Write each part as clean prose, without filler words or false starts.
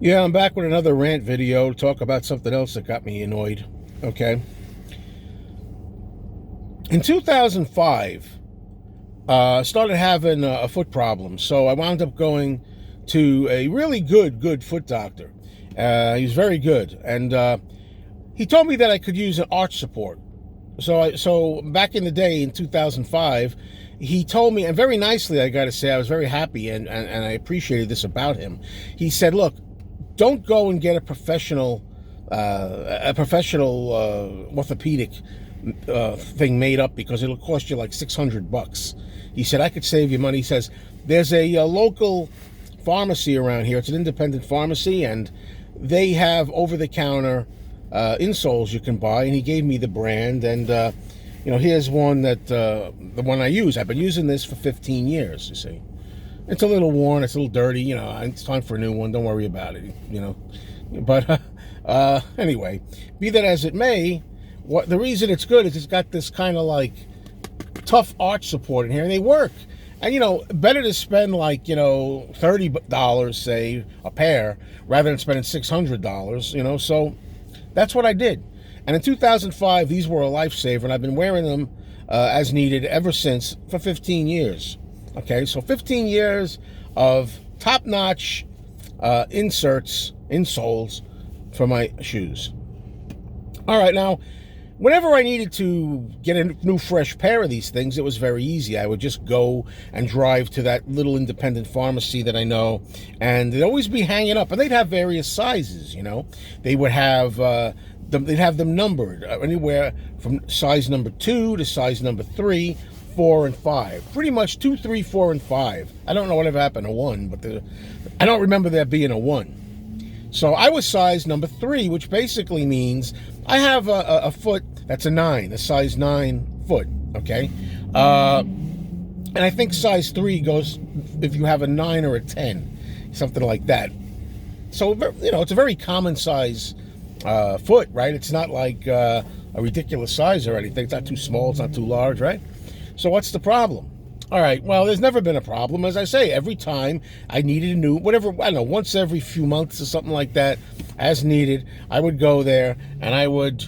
Yeah, I'm back with another rant video to talk about something else that got me annoyed. Okay. In 2005, I started having a foot problem. So I wound up going to a really good foot doctor. He was very good. And he told me that I could use an arch support. So back in the day in 2005, he told me, and very nicely, I got to say, I was very happy and I appreciated this about him. He said, look, don't go and get a professional orthopedic thing made up because it'll cost you like $600. He said, I could save you money. He says, there's a local pharmacy around here. It's an independent pharmacy, and they have over-the-counter insoles you can buy. And he gave me the brand, and here's one that the one I use. I've been using this for 15 years, you see. It's a little worn, it's a little dirty, it's time for a new one, don't worry about it, But anyway, be that as it may, the reason it's good is it's got this kind of like tough arch support in here, and they work. And better to spend like, $30, say, a pair, rather than spending $600, so that's what I did. And in 2005, these were a lifesaver, and I've been wearing them as needed ever since for 15 years. Okay, so 15 years of top-notch insoles for my shoes. All right, now, whenever I needed to get a new fresh pair of these things, it was very easy. I would just go and drive to that little independent pharmacy that I know, and they'd always be hanging up, and they'd have various sizes, They would have they'd have them numbered anywhere from size number 2 to size number 3, 4, and 5. Pretty much 2, 3, 4, and 5. I don't know whatever happened to 1, but I don't remember there being a 1. So I was size number 3, which basically means I have a foot that's a 9, a size 9 foot, okay? And I think size 3 goes if you have a 9 or a 10, something like that. So, it's a very common size foot, right? It's not like a ridiculous size or anything. It's not too small, it's not too large, right? So what's the problem? All right, well, there's never been a problem. As I say, every time I needed a new, whatever, I don't know, once every few months or something like that, as needed, I would go there and I would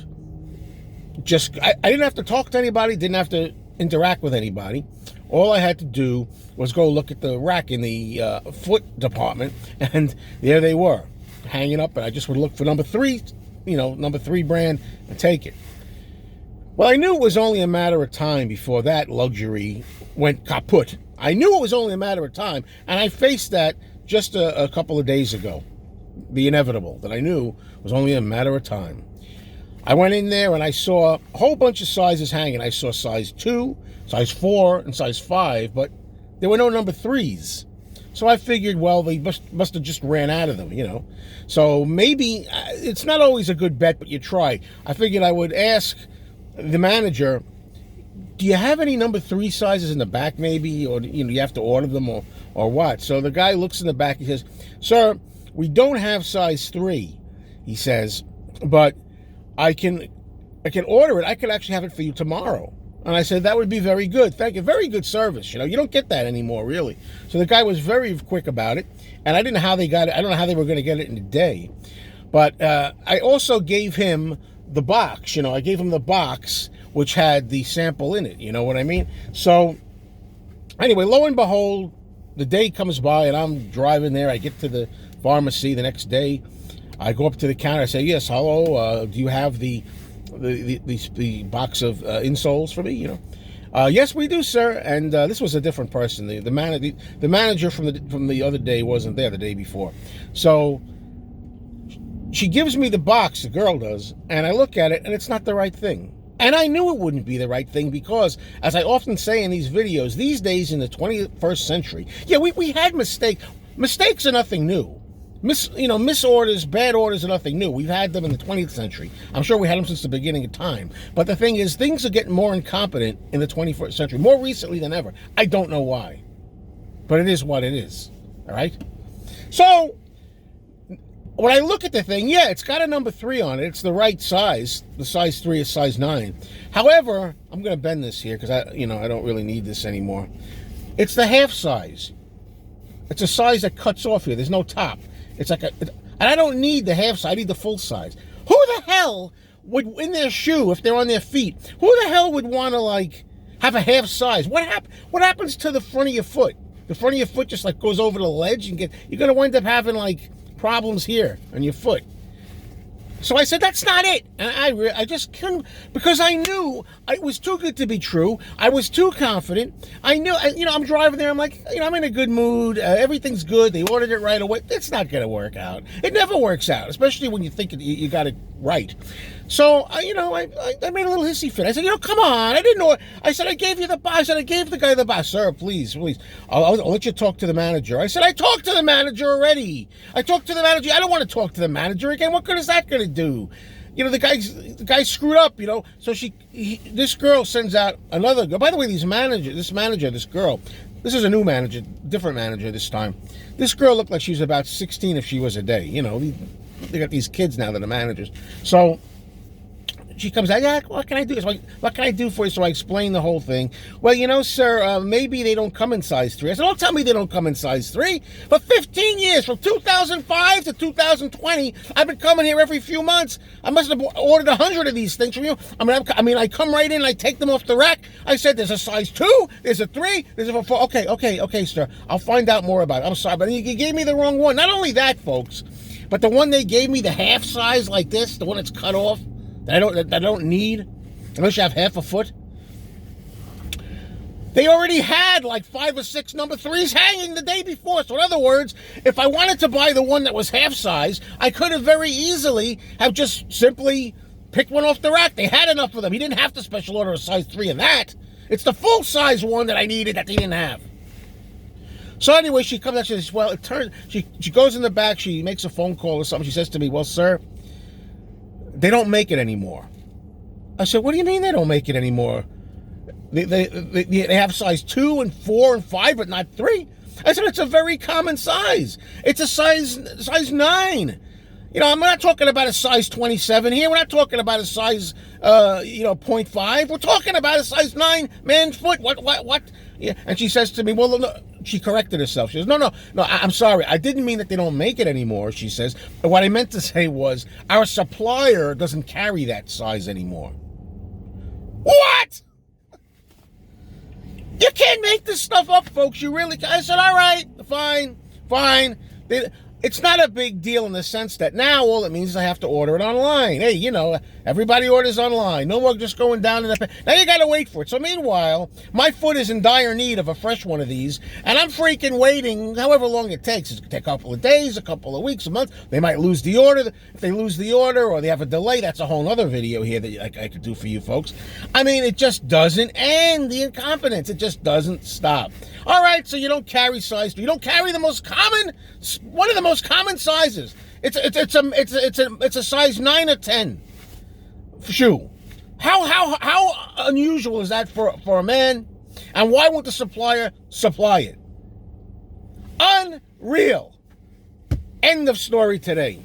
I didn't have to talk to anybody, didn't have to interact with anybody. All I had to do was go look at the rack in the foot department, and there they were, hanging up, and I just would look for number 3, number 3 brand, and take it. Well, I knew it was only a matter of time before that luxury went kaput. I knew it was only a matter of time, and I faced that just a couple of days ago. The inevitable, that I knew was only a matter of time. I went in there and I saw a whole bunch of sizes hanging. I saw size 2, size 4, and size 5, but there were no number 3s. So I figured, well, they must have just ran out of them, So maybe, it's not always a good bet, but you try. I figured I would ask the manager, do you have any number 3 sizes in the back maybe, or you have to order them or what? So the guy looks in the back, he says, sir, we don't have size 3, he says, but I can order it. I could actually have it for you tomorrow. And I said, that would be very good. Thank you. Very good service. You don't get that anymore, really. So the guy was very quick about it, and I didn't know how they got it. I don't know how they were going to get it in a day. But I also gave him the box, I gave him the box which had the sample in it, you know what I mean? So anyway, lo and behold, the day comes by and I'm driving there. I get to the pharmacy the next day. I go up to the counter. I say, yes, hello, do you have the box of insoles for me, yes, we do, sir. And this was a different person. The manager from the other day wasn't there the day before. So she gives me the box, the girl does, and I look at it, and it's not the right thing. And I knew it wouldn't be the right thing because, as I often say in these videos, these days in the 21st century, yeah, we had mistakes. Mistakes are nothing new. Misorders, bad orders are nothing new. We've had them in the 20th century. I'm sure we had them since the beginning of time. But the thing is, things are getting more incompetent in the 21st century, more recently than ever. I don't know why. But it is what it is. All right? So when I look at the thing, yeah, it's got a number 3 on it. It's the right size. The size 3 is size 9. However, I'm going to bend this here because I don't really need this anymore. It's the half size. It's a size that cuts off here. There's no top. It's like And I don't need the half size, I need the full size. Who the hell would, in their shoe, if they're on their feet, who the hell would want to, like, have a half size? What happens to the front of your foot? The front of your foot just, like, goes over the ledge and you're going to wind up having, like, problems here on your foot. So I said, that's not it. And I just couldn't, because I knew it was too good to be true. I was too confident. I knew, I'm driving there. I'm like, I'm in a good mood. Everything's good. They ordered it right away. It's not going to work out. It never works out, especially when you think you got it right. So, I made a little hissy fit. I said, come on. I didn't know. I said, I gave you the box. I said, I gave the guy the box. Sir, please. I'll let you talk to the manager. I said, I talked to the manager already. I talked to the manager. I don't want to talk to the manager again. What good is that going to do? The guy screwed up, So this girl sends out another girl. By the way, this girl, this is a new manager, different manager this time. This girl looked like she was about 16 if she was a day. They got these kids now that are managers. So she comes out, yeah, what can I do? What can I do for you? So I explain the whole thing. Well, sir, maybe they don't come in size 3. I said, don't tell me they don't come in size 3. For 15 years, from 2005 to 2020, I've been coming here every few months. I must have ordered 100 of these things from you. I come right in, I take them off the rack. I said, there's a size 2, there's a 3, there's a 4. Okay, sir, I'll find out more about it. I'm sorry, but you gave me the wrong one. Not only that, folks, but the one they gave me, the half size like this, the one that's cut off, that I don't need, unless you have half a foot. They already had like 5 or 6 number 3s hanging the day before. So in other words, if I wanted to buy the one that was half size, I could have very easily have just simply picked one off the rack. They had enough of them. He didn't have to special order a size 3 of that. It's the full size one that I needed that they didn't have. So anyway, she comes out, she says, well, she goes in the back, she makes a phone call or something. She says to me, well, sir, they don't make it anymore. I said, what do you mean they don't make it anymore? They have size 2 and 4 and 5, but not 3. I said, it's a very common size. It's a size 9. I'm not talking about a size 27 here. We're not talking about a size, 0.5. We're talking about a size 9 man's foot. What? Yeah. And she says to me, well, no. She corrected herself. She says, no, I'm sorry. I didn't mean that they don't make it anymore, she says. What I meant to say was, our supplier doesn't carry that size anymore. What? You can't make this stuff up, folks. You really can't. I said, all right, fine. It's not a big deal in the sense that now all it means is I have to order it online. Hey, everybody orders online. No more just going down in the... Now you got to wait for it. So meanwhile, my foot is in dire need of a fresh one of these, and I'm freaking waiting however long it takes. It could take a couple of days, a couple of weeks, a month. They might lose the order. If they lose the order or they have a delay, that's a whole other video here that I could do for you folks. I mean, it just doesn't end. The incompetence, it just doesn't stop. All right, so you don't carry size 3. You don't carry the most common, one of the most common sizes. It's a size 9 or 10 shoe. How unusual is that for a man? And why won't the supplier supply it? Unreal. End of story today.